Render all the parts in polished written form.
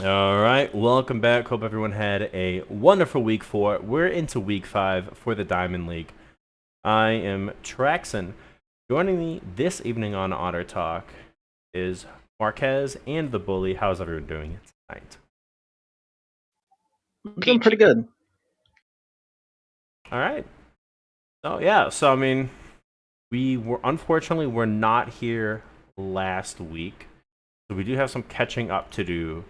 All right, welcome back. Hope everyone had a wonderful week 4. We're into week 5 for the Diamond League. I am Traxon. Joining me this evening on Otter Talk is Marquez and the Bully. How's everyone doing tonight? I'm doing pretty Peachy. good. All right. So we were unfortunately we're not here last week, so we do have some catching up to do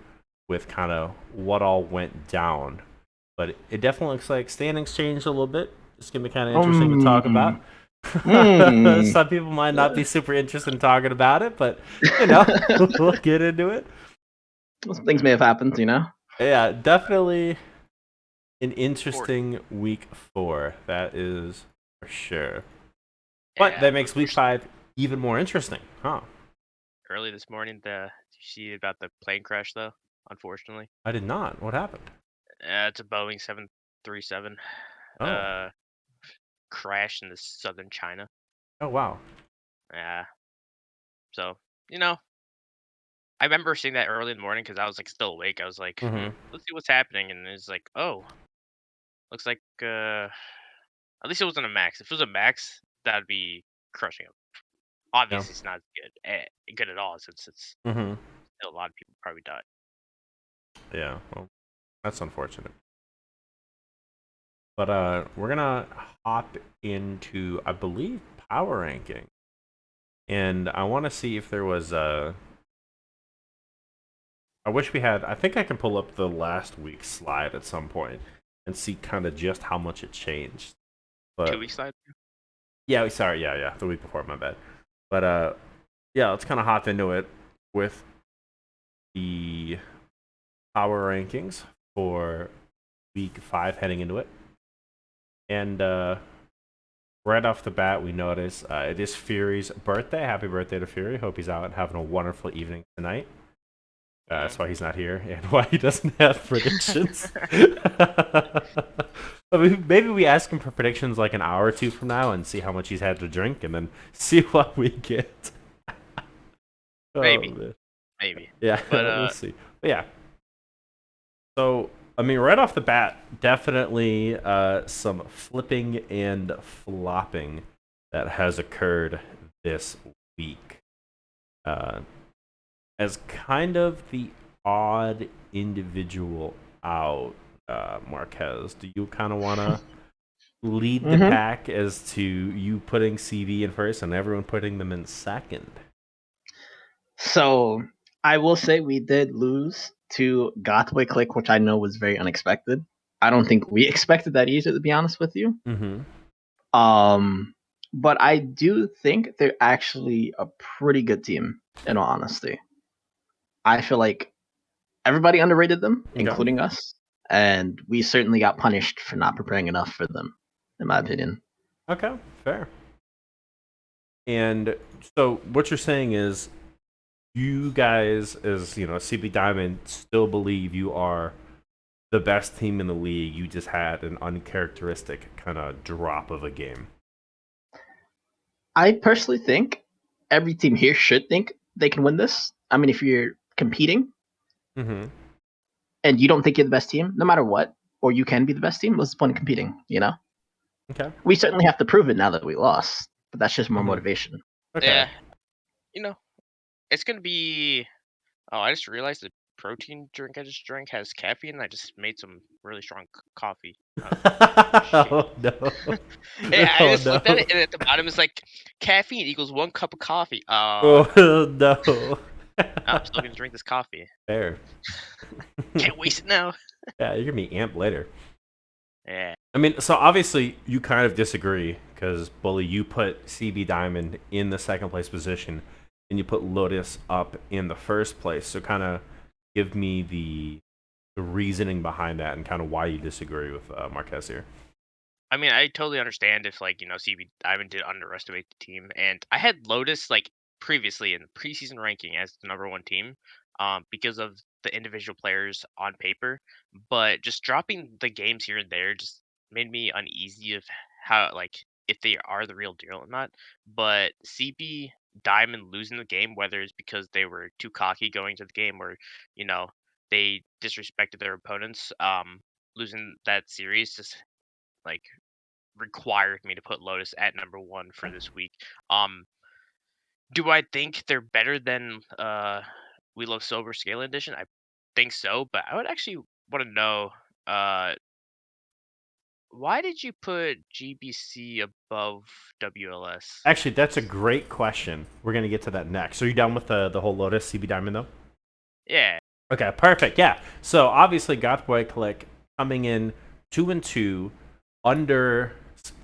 with kind of what all went down. But it definitely looks like standings changed a little bit. It's gonna be kind of interesting to talk Um, about. mm. Some people might not be super interested in talking about it, but you know, we'll get into it. Some things may have happened. Yeah, definitely an Or interesting week 4. That is for sure. But yeah, that makes week 5 even more interesting, huh? early this morning. Did you see about the plane crash though? Unfortunately, I did not. What happened? it's a Boeing 737. Oh, Uh, crashed in the southern China. oh wow. Yeah. So you know, I remember seeing that early in the morning because I was like still awake. I was like, Mm-hmm. let's see what's happening, and it's like, oh, looks like at least it wasn't a Max. If it was a Max, that'd be crushing him. Yeah. Obviously, it's not good at all since it's Mm-hmm. still a lot of people probably died. Yeah. Well, that's unfortunate. But we're gonna hop into, I believe, power ranking, and I want to see if there was a. I wish we had. I think I can pull up the last week's slide at some point and see kind of just how much it changed. But 2 weeks later. yeah, sorry, yeah, the week before, my bad. But yeah, let's kind of hop into it with the power rankings for week 5 heading into it, and right off the bat, we notice it is Fury's birthday. Happy birthday to Fury. Hope he's out having a wonderful evening tonight. That's why he's not here and why he doesn't have predictions. Maybe we ask him for predictions like an hour or two from now and see how much he's had to drink and then see what we get. Oh, Maybe, man. maybe. Yeah, But we'll see. But yeah, so, right off the bat, definitely some flipping and flopping that has occurred this week. Uh, as kind of the odd individual out, Marquez, do you kind of want to lead the hmm pack as to you putting CV in first and everyone putting them in second? So I will say we did lose to Gothway Click, which I know was very unexpected. I don't think we expected that either, to be honest with you. Mm-hmm. Um, but I do think they're actually a pretty good team. In all honesty, I feel like everybody underrated them, Okay. including us, and we certainly got punished for not preparing enough for them, in my opinion. Okay. Fair. And so what you're saying is you guys, as CB Diamond, still believe you are the best team in the league. You just had an uncharacteristic kind of drop of a game. I personally think every team here should think they can win this. I mean, if you're competing Mm-hmm. and you don't think you're the best team, no matter what, or you can be the best team, what's the point of competing? Okay. We certainly have to prove it now that we lost, but that's just more Mm-hmm. motivation. Okay. yeah, you know, it's gonna be. Oh, I just realized the protein drink I just drank has caffeine. I just made some really strong coffee. Shit. Oh no. Yeah, I Oh just looked at no. it, and at the bottom it's like caffeine equals 1 cup of coffee. Oh no, Oh no. I'm still gonna drink this coffee. Fair. Can't waste it now. Yeah, you're gonna be amped later. Yeah. I mean, so obviously you kind of disagree because Bully, you put CB Diamond in the second place position, and you put Lotus up in the first place. So kind of give me the reasoning behind that and kind of why you disagree with Marquez here. I mean, I totally understand if CB Diamond did underestimate the team, and I had Lotus previously in the preseason ranking as the number 1 team, because of the individual players on paper, but just dropping the games here and there just made me uneasy of how if they are the real deal or not. But CB Diamond losing the game, whether it's because they were too cocky going to the game or you know they disrespected their opponents. Losing that series just like required me to put Lotus at number 1 for this week. Do I think they're better than We Love Sober Scaling Edition? I think so, but I would actually want to know why did you put GBC above WLS? Actually, that's a great question. We're gonna get to that next. So you down with the whole Lotus CB Diamond though? Yeah. Okay, perfect. Yeah. So obviously, Gothboy Click coming in 2-2 under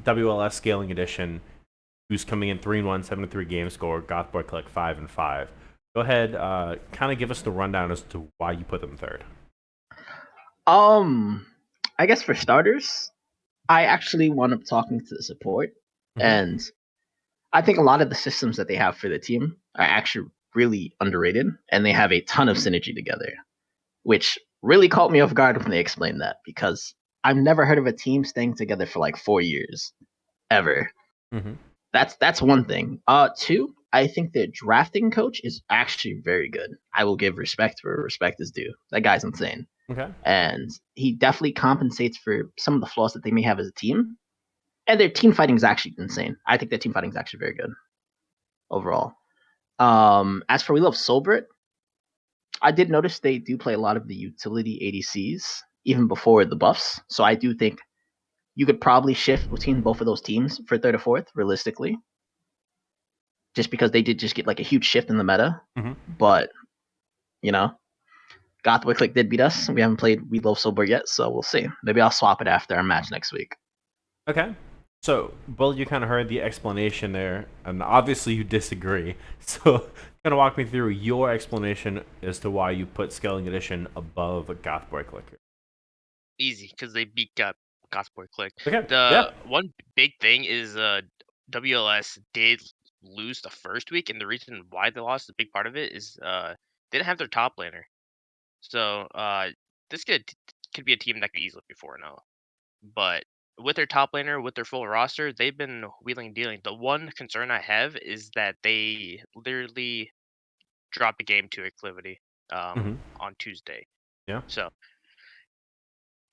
WLS Scaling Edition, who's coming in 3-1, 7-3 game score. Gothboy Click 5-5. Go ahead, kind of give us the rundown as to why you put them third. I guess for starters, I actually wound up talking to the support, and I think a lot of the systems that they have for the team are actually really underrated, and they have a ton of synergy together, which really caught me off guard when they explained that, because I've never heard of a team staying together for like 4 years, ever. Mm-hmm. That's one thing. Two, I think the drafting coach is actually very good. I will give respect where respect is due. That guy's insane. Okay. And he definitely compensates for some of the flaws that they may have as a team. And their team fighting is actually insane. I think their team fighting is actually very good overall. As for We Love Solbert, I did notice they do play a lot of the utility ADCs even before the buffs. So I do think you could probably shift between both of those teams for third or fourth, realistically. Just because they did just get like a huge shift in the meta. Mm-hmm. But, you know, Gothboy Click did beat us. We haven't played We Love Sober yet, so we'll see. Maybe I'll swap it after our match next week. Okay. So, Bull, you kind of heard the explanation there, and obviously you disagree. So, kind of walk me through your explanation as to why you put Scaling Edition above Gothboy Clicker. Easy, because they beat Gothboy Click. Okay. The one big thing is WLS did lose the first week, and the reason why they lost, the big part of it is they didn't have their top laner. So this could be a team that could easily be 4-0. But with their top laner, with their full roster, they've been wheeling and dealing. The one concern I have is that they literally dropped a game to Acclivity on Tuesday. Yeah. So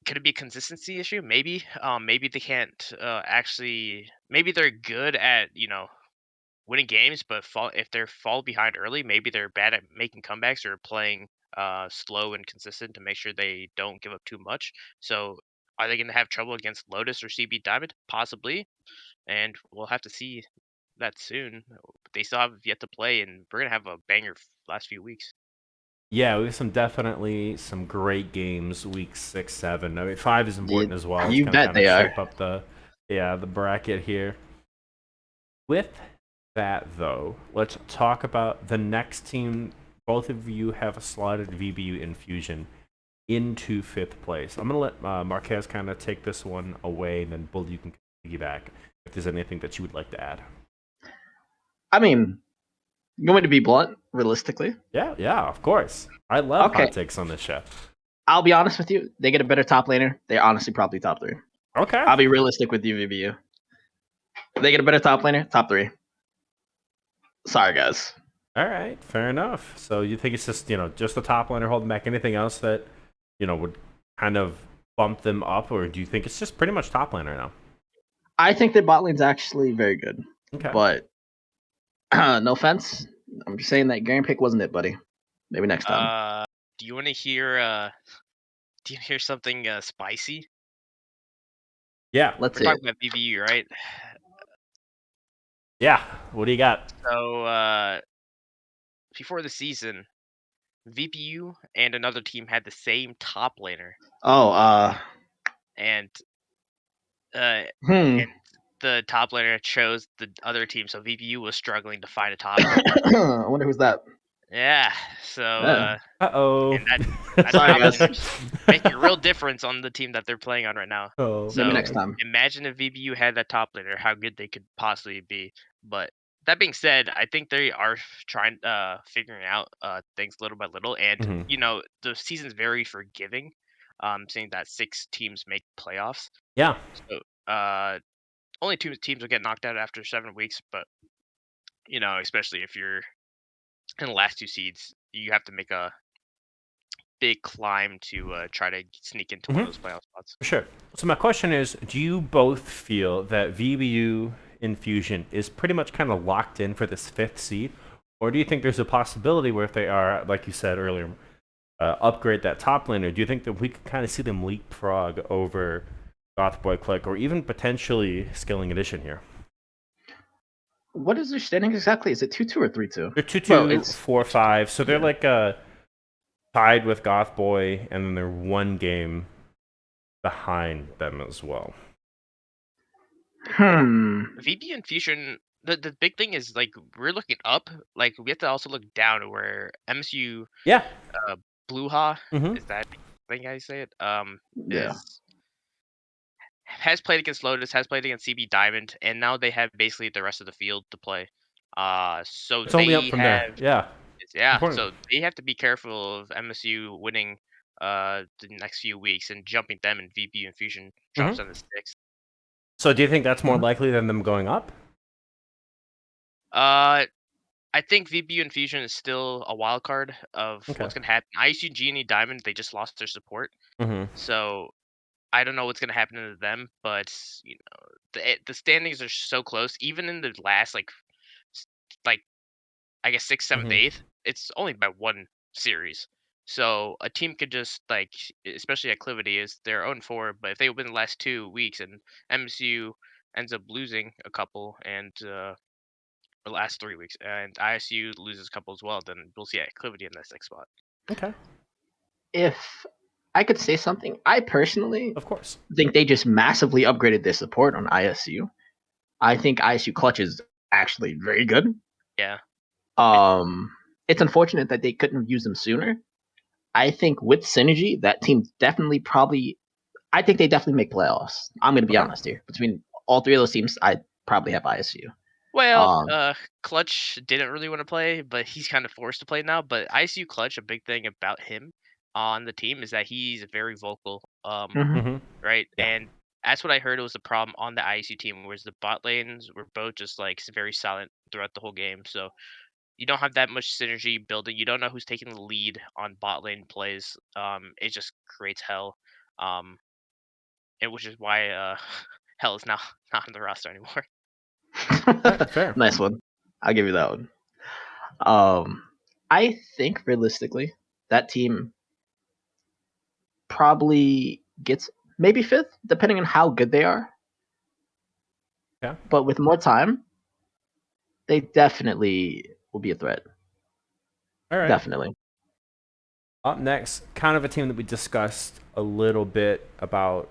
could it be a consistency issue? Maybe. Maybe they can't actually. Maybe they're good at winning games, but if they fall behind early, maybe they're bad at making comebacks or playing slow and consistent to make sure they don't give up too much. So are they going to have trouble against Lotus or CB Diamond? Possibly, and we'll have to see that soon. They still have yet to play, and we're gonna have a banger last few weeks. Yeah, we have definitely some great games week 6, 7. I mean, 5 is important as well. You It's bet they are. shape up the bracket here. With that though, let's talk about the next team. Both of you have slotted VBU Infusion into 5th place. I'm gonna let Marquez kind of take this one away, and then Bull, you can piggyback if there's anything that you would like to add. I mean, going to be blunt, realistically. Yeah, of course. I love Okay. hot takes on this show. I'll be honest with you. They get a better top laner. They're honestly probably top 3. Okay. I'll be realistic with you, VBU. They get a better top laner, top 3. Sorry, guys. All right, fair enough. So you think it's just just the top laner holding back? Anything else that would kind of bump them up, or do you think it's just pretty much top laner now? I think their bot lane's actually very good. Okay. But no offense, I'm just saying that game pick wasn't it, buddy. Maybe next time. Do you want to hear? Do you hear something spicy? Yeah. Let's We're see. talking about VBU, right? Yeah. What do you got? So before the season, VBU and another team had the same top laner, and and the top laner chose the other team, so VBU was struggling to find a top laner. I wonder who's that. Yeah, so Uh-oh. and that Sorry, top guys. laner's making a real difference on the team that they're playing on right now. Oh, So maybe next time. imagine if VBU had that top laner, how good they could possibly be. But that being said, I think they are trying figuring out things little by little, and Mhm. The season's very forgiving. Seeing that 6 teams make playoffs. Yeah. So only 2 teams will get knocked out after 7 weeks, but especially if you're in the last 2 seeds, you have to make a big climb to try to sneak into one of those playoff spots. Sure. So my question is, do you both feel that VBU Infusion is pretty much kind of locked in for this 5th seed? Or do you think there's a possibility where if they are, like you said earlier, upgrade that top laner, do you think that we could kind of see them leapfrog over Gothboy Click or even potentially Skilling Edition here? What is their standing exactly? Is it 2-2 or 3-2? They're 2-2, Well, it's 4-5. So they're yeah. like tied with Gothboy, and then they're 1 game behind them as well. VB Infusion, the big thing is like we're looking up. Like we have to also look down where MSU Yeah. Bluha, Mhm. is that thing how you say it? Yeah. Has played against Lotus, has played against CB Diamond, and now they have basically the rest of the field to play. So It's only up they from there. have Yeah. Important. so they have to be careful of MSU winning the next few weeks and jumping them, and VB Infusion drops on the 6th. So do you think that's more likely than them going up? I think VBU Infusion is still a wild card of what's going to happen. ISU Genie Diamond, they just lost their support. So I don't know what's going to happen to them, but you know, the standings are so close. Even in the last like I guess 6th, 7th, 8th, it's only by 1 series. So a team could just like, especially Acclivity is their own 4, but if they win the last 2 weeks and MSU ends up losing a couple and the last 3 weeks, and ISU loses a couple as well, then we'll see Acclivity in that 6th spot. Okay. If I could say something, I personally Of course think they just massively upgraded their support on ISU. I think ISU Clutch is actually very good. Yeah. It's unfortunate that they couldn't use them sooner. I think with synergy, that team definitely I think they definitely make playoffs. I'm going to be honest here. Between all 3 of those teams, I probably have ISU. Well, Clutch didn't really want to play, but he's kind of forced to play now. But ISU Clutch, a big thing about him on the team is that he's very vocal. Right? Yeah. And that's what I heard was the problem on the ISU team, whereas the bot lanes were both just like very silent throughout the whole game. So you don't have that much synergy building. You don't know who's taking the lead on bot lane plays. It just creates hell. And which is why hell is now not on the roster anymore. Fair. Nice one. I'll give you that one. I think realistically, that team probably gets maybe 5th, depending on how good they are. Yeah. But with more time, they definitely will be a threat. All right. Definitely. Up next, kind of a team that we discussed a little bit about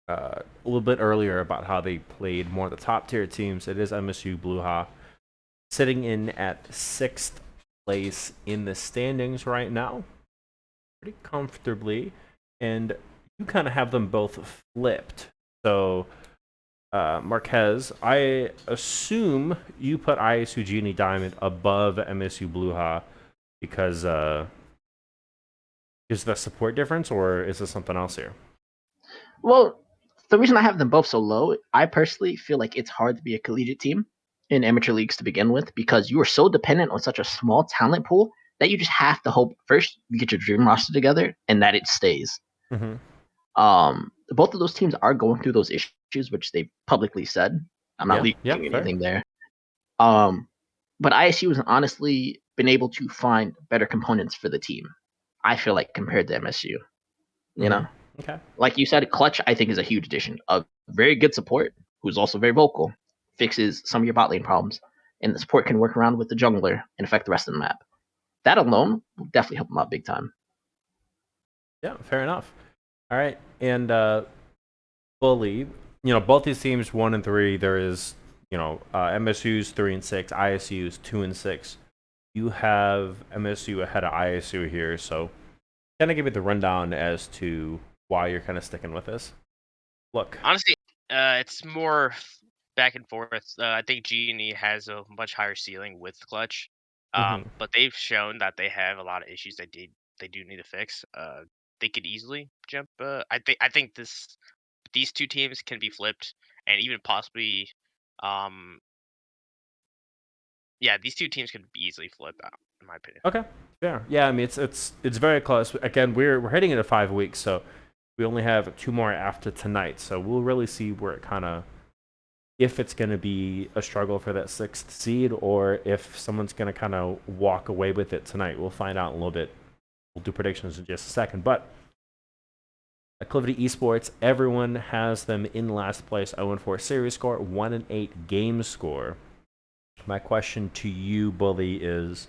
a little bit earlier about how they played more of the top tier teams. It is MSU Bluha, sitting in at 6th place in the standings right now, pretty comfortably, and you kind of have them both flipped. So, Marquez, I assume you put ISU Genie Diamond above MSU Bluha because is the support difference, or is this something else here? Well, the reason I have them both so low, I personally feel like it's hard to be a collegiate team in amateur leagues to begin with because you are so dependent on such a small talent pool that you just have to hope first you get your dream roster together and that it stays. Both of those teams are going through those issues, which they've publicly said. I'm not leaking anything there. But ISU has honestly been able to find better components for the team, I feel like, compared to MSU. You know? Okay. Like you said, Clutch, I think, is a huge addition. A very good support who's also very vocal, fixes some of your bot lane problems, and the support can work around with the jungler and affect the rest of the map. That alone will definitely help them out big time. Yeah, fair enough. All right, and fully, both these teams 1 and 3. There is, MSU's 3 and 6, ISU's 2 and 6. You have MSU ahead of ISU here, so kind of give me the rundown as to why you're kind of sticking with this. Look, honestly, it's more back and forth. I think Genie has a much higher ceiling with Clutch, but they've shown that they have a lot of issues that they do need to fix. They could easily jump. I think these 2 teams can be flipped, and even possibly, yeah, these 2 teams could be easily flipped out, in my opinion. Okay, Yeah. I mean, it's very close. Again, we're hitting it at 5 weeks, so we only have 2 more after tonight. So we'll really see where it kind of, if it's going to be a struggle for that 6th seed, or if someone's going to kind of walk away with it tonight. We'll find out in a little bit. We'll do predictions in just a second. But Acclivity Esports, everyone has them in last place, 0-4 series score, 1-8 game score. My question to you, Bully, is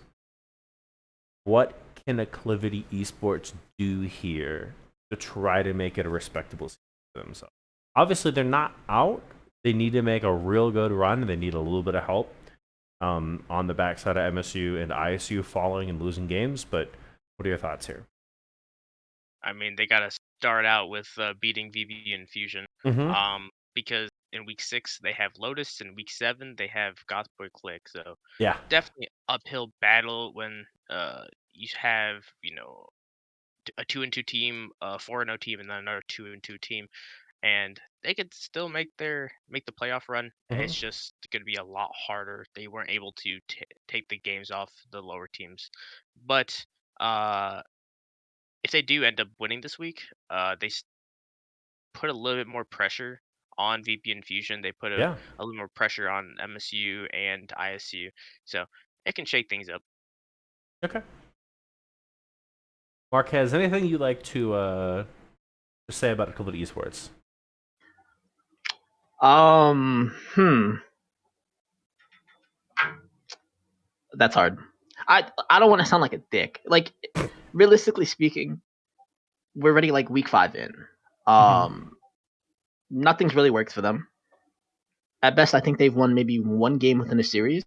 what can Acclivity Esports do here to try to make it a respectable season for themselves? Obviously, they're not out. They need to make a real good run. They need a little bit of help on the backside of MSU and ISU falling and losing games. But what are your thoughts here? I mean, they got to start out with beating VB and Fusion. Because in week 6 they have Lotus, and week 7 they have Gothboy Click. So Yeah. definitely uphill battle when you have a 2-2 team, a 4-0 team, and then another 2-2 team, and they could still make the playoff run. It's just going to be a lot harder. They weren't able to take the games off the lower teams, but if they do end up winning this week, they put a little bit more pressure on VP and Fusion. They put a little more pressure on MSU and ISU, so it can shake things up. Okay. Marquez, anything you'd like to say about Acclivity Esports? That's hard. I don't want to sound like a dick. Like, realistically speaking, we're already like week 5 in. Nothing's really worked for them. At best, I think they've won maybe 1 game within a series.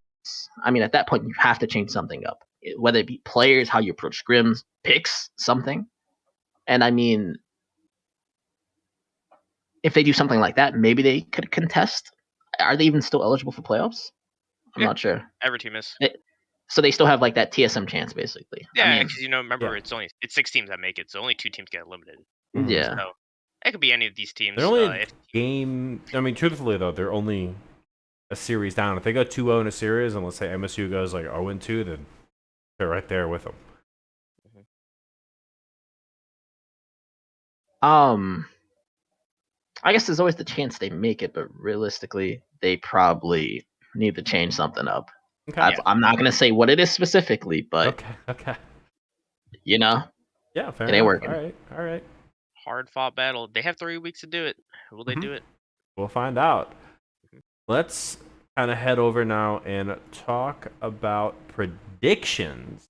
I mean, at that point, you have to change something up, whether it be players, how you approach scrims, picks, something. And I mean, if they do something like that, maybe they could contest. Are they even still eligible for playoffs? I'm not sure. Every team is. So they still have like that TSM chance, basically. Yeah, because remember, it's 6 teams that make it, so only 2 teams get eliminated. Yeah. So it could be any of these teams. They're only a game. I mean, truthfully though, they're only a series down. If they go 2-0 in a series, and let's say MSU goes like 0-2, then they're right there with them. I guess there's always the chance they make it, but realistically, they probably need to change something up. Okay. I'm not gonna say what it is specifically, but okay. Yeah, fair it ain't working. All right. Hard fought battle. They have 3 weeks to do it. Will they do it? We'll find out. Let's kind of head over now and talk about predictions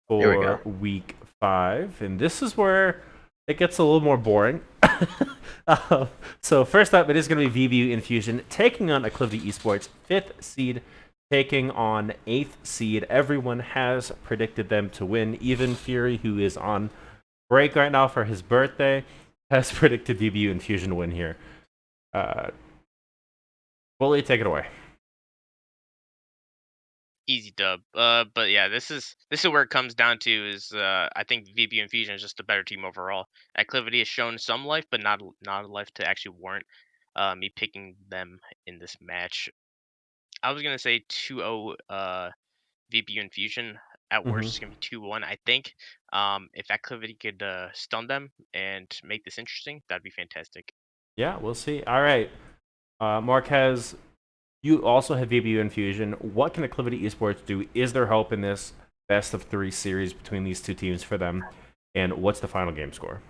for week 5, and this is where it gets a little more boring. So first up, it is going to be VBU Infusion taking on Acclivity Esports, 5th seed taking on 8th seed. Everyone has predicted them to win. Even Fury, who is on break right now for his birthday, has predicted VBU Infusion to win here. Bully, take it away. Easy dub. But yeah, this is where it comes down to is I think VB Infusion is just a better team overall. Acclivity has shown some life, but not a life to actually warrant me picking them in this match. I was gonna say 2-0 VB Infusion. At worst, it's gonna be 2-1. I think if Acclivity could stun them and make this interesting, that'd be fantastic. Yeah, we'll see. All right, Marquez. You also have VBU Infusion. What can Acclivity Esports do? Is there hope in this best of 3 series between these 2 teams for them? And what's the final game score?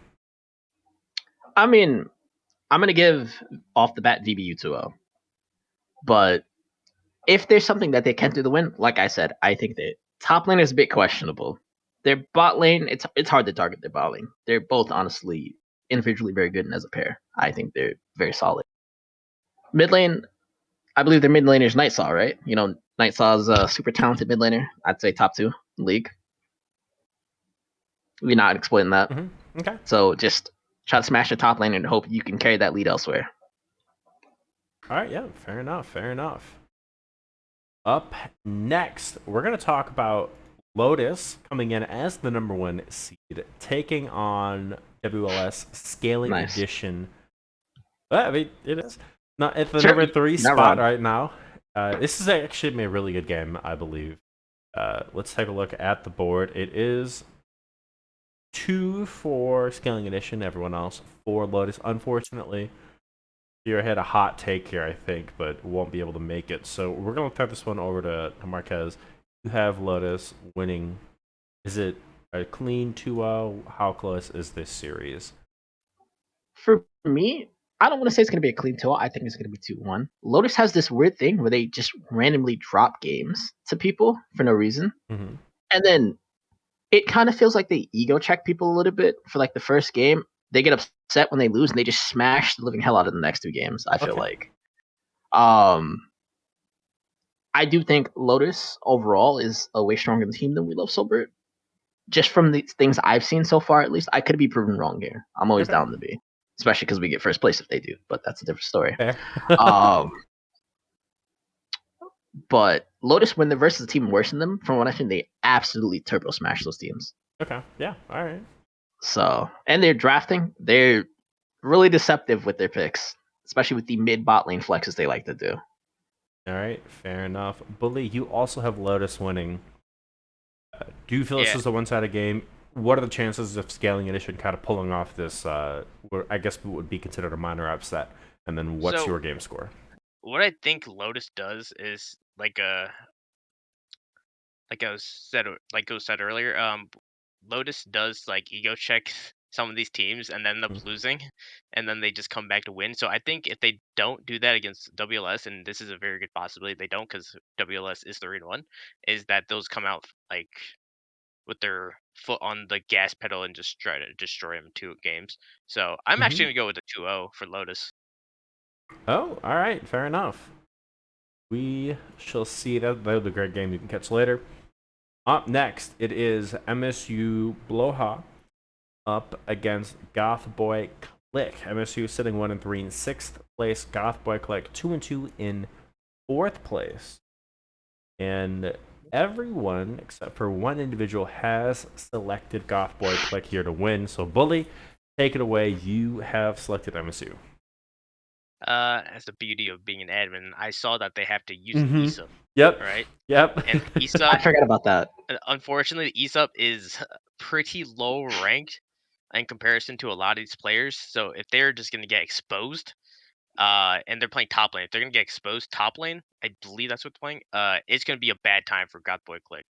I mean, I'm going to give off the bat VBU 2-0. But if there's something that they can do to win, like I said, I think the top lane is a bit questionable. Their bot lane, it's hard to target their bot lane. They're both honestly individually very good and as a pair. I think they're very solid. Mid lane, I believe their mid laner is Nightsaw, right? Nightsaw's a super talented mid laner. I'd say top 2 in the league. We're not exploiting that. Okay. So just try to smash the top lane and hope you can carry that lead elsewhere. All right, yeah, fair enough. Up next, we're going to talk about Lotus coming in as the number 1 seed, taking on WLS Scaling Edition. I mean, it is. Not at the number 3 spot right now. This is actually a really good game, I believe. Let's take a look at the board. It is 2 for Scaling Edition, everyone else 4 Lotus. Unfortunately, here I had a hot take here, I think, but won't be able to make it. So we're going to turn this one over to Marquez. You have Lotus winning. Is it a clean 2-0? How close is this series? For me, I don't want to say it's going to be a clean 2. I think it's going to be 2-1. Lotus has this weird thing where they just randomly drop games to people for no reason. Mm-hmm. And then it kind of feels like they ego check people a little bit for like the first game. They get upset when they lose and they just smash the living hell out of the next 2 games, I feel like. I do think Lotus overall is a way stronger team than We Love Silbert. Just from the things I've seen so far, at least, I could be proven wrong here. I'm always down to be, especially because we get first place if they do, but that's a different story. Fair. But Lotus, when they're versus a team worse than them, from what I've seen, they absolutely turbo smash those teams. Okay. Yeah. All right. So, and they're drafting, they're really deceptive with their picks, especially with the mid bot lane flexes they like to do. All right. Fair enough. Bully, you also have Lotus winning. Do you feel this is a one-sided game? What are the chances of Scaling Edition kind of pulling off this, I guess would be considered a minor upset? And then what's your game score? What I think Lotus does is like I said earlier, Lotus does like ego check some of these teams and then end up losing, and then they just come back to win. So I think if they don't do that against WLS, and this is a very good possibility they don't, because WLS is 3-1, is that those come out like with their foot on the gas pedal and just try to destroy them 2 games. So I'm actually gonna go with a 2-0 for Lotus. Oh, all right, fair enough. We shall see. That'll be a great game you can catch later. Up next, it is MSU Bloha up against Goth Boy Click. MSU sitting 1-3 in 6th place. Goth Boy Click 2-2 in 4th place. And everyone except for one individual has selected Goth Boy Click here to win. So Bully, take it away. You have selected MSU. As the beauty of being an admin, I saw that they have to use an ESUP. Yep. Right? Yep. And ESUP, I forgot about that. Unfortunately, ESUP is pretty low ranked in comparison to a lot of these players. So if they're just going to get exposed, and they're playing top lane, if they're going to get exposed top lane, I believe that's what they're playing, it's going to be a bad time for Godboy Click.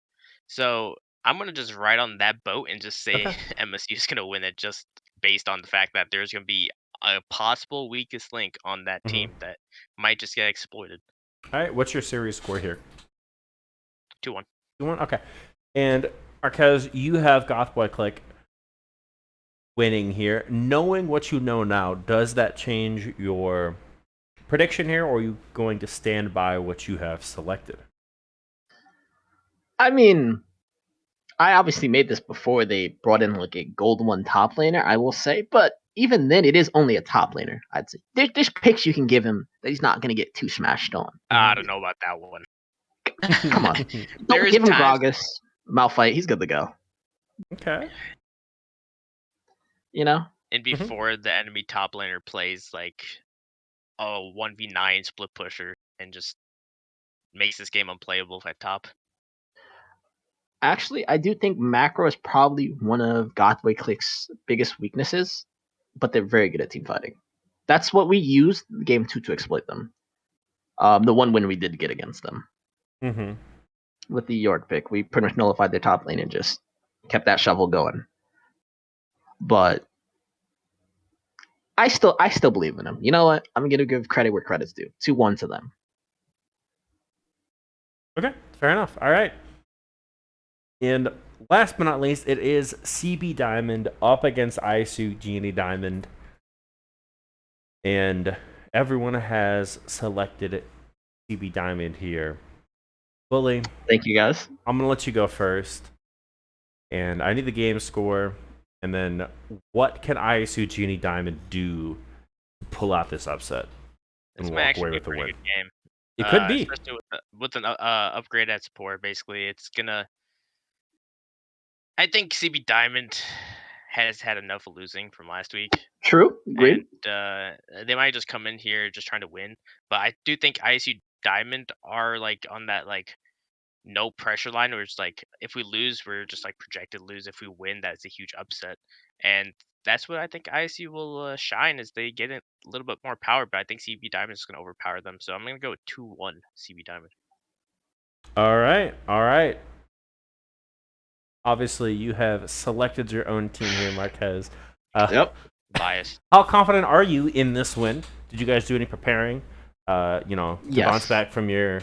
So I'm going to just ride on that boat and just say MSU is going to win it, just based on the fact that there's going to be a possible weakest link on that team that might just get exploited. All right, what's your series score here? 2-1. 2-1? Okay. And Marquez, you have Gothboy Click winning here. Knowing what you know now, does that change your prediction here, or are you going to stand by what you have selected? I mean, I obviously made this before they brought in like a gold 1 top laner, I will say, but even then, it is only a top laner, I'd say. There's picks you can give him that he's not going to get too smashed on. I don't know about that one. Come on. Don't give him Gragas, Malphite, he's good to go. Okay. You know? And before the enemy top laner plays like a 1v9 split pusher and just makes this game unplayable at top. Actually, I do think macro is probably one of Gothway Click's biggest weaknesses, but they're very good at team fighting. That's what we used game 2 to exploit them. The one win we did get against them. With the York pick, we pretty much nullified their top lane and just kept that shovel going. But I still believe in them. You know what? I'm gonna give credit where credit's due. 2-1 to them. Okay, fair enough. All right. And last but not least, it is CB Diamond up against ISU Genie Diamond. And everyone has selected CB Diamond here. Bully. Thank you, guys. I'm going to let you go first. And I need the game score. And then what can ISU Genie Diamond do to pull out this upset and walk away with the win? Game. It could be. Especially with an upgrade at support, basically. It's going to... I think CB Diamond has had enough of losing from last week. True. Great. And they might just come in here just trying to win. But I do think ISU Diamond are like on that like no pressure line where it's like if we lose, we're just like projected to lose. If we win, that's a huge upset. And that's what I think ISU will shine as they get a little bit more power. But I think CB Diamond is going to overpower them. So I'm going to go with 2-1 CB Diamond. All right, all right. Obviously, you have selected your own team here, Marquez. Yep. Biased. How confident are you in this win? Did you guys do any preparing? To bounce back from your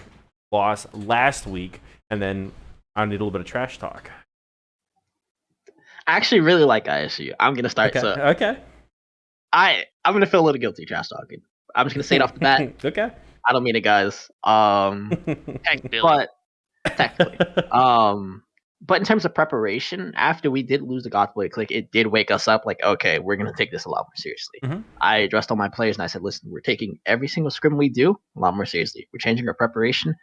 loss last week, and then I need a little bit of trash talk. I actually really like ISU. I'm gonna start. Okay. So Okay. I'm gonna feel a little guilty trash talking. I'm just gonna say it off the bat. Okay. I don't mean it, guys. Heck, Billy. But technically, but in terms of preparation, after we did lose the Godboy Click, it did wake us up. Like, okay, we're gonna take this a lot more seriously. Mhm. I addressed all my players and I said, listen, we're taking every single scrim we do a lot more seriously. We're changing our preparation,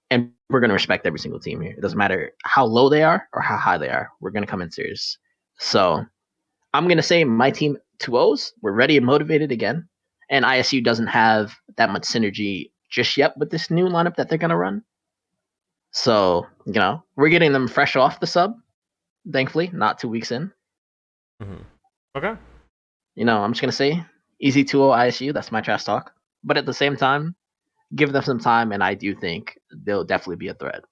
and we're gonna respect every single team here. It doesn't matter how low they are or how high they are. We're gonna come in serious. So I'm gonna say my team 2-0s. We're ready and motivated again, and ISU doesn't have that much synergy just yet with this new lineup that they're gonna run. So, we're getting them fresh off the sub, thankfully, not 2 weeks in. Mhm. Okay. I'm just going to say easy 2-0 ISU. That's my trash talk. But at the same time, give them some time, and I do think they'll definitely be a threat.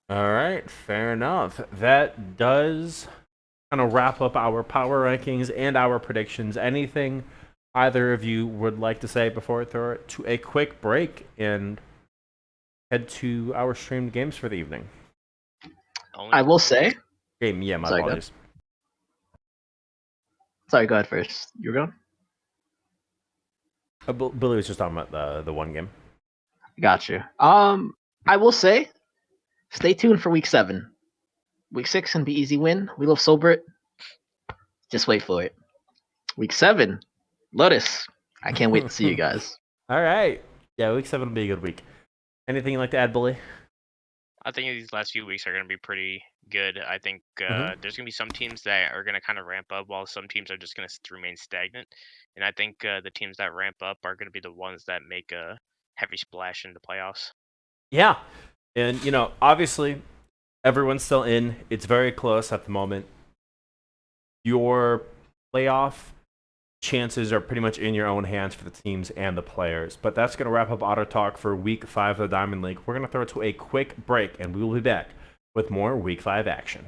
All right. Fair enough. That does kind of wrap up our power rankings and our predictions. Anything either of you would like to say before we throw it to a quick break and head to our streamed games for the evening? I will say. Yeah, my Sorry, apologies. Sorry, go ahead first. You're going? Billy was just talking about the one game. Got you. I will say, stay tuned for week 7. Week 6 can be easy win. We love Sobert. Just wait for it. Week 7, Lotus. I can't wait to see you guys. All right. Yeah, week 7 will be a good week. Anything you'd like to add, Billy? I think these last few weeks are going to be pretty good. I think there's going to be some teams that are going to kind of ramp up, while some teams are just going to remain stagnant. And I think the teams that ramp up are going to be the ones that make a heavy splash in the playoffs. Yeah. And, obviously, everyone's still in. It's very close at the moment. Your playoff chances are pretty much in your own hands for the teams and the players. But that's going to wrap up Otter Talk for Week 5 of the Diamond League. We're going to throw it to a quick break, and we will be back with more Week 5 action.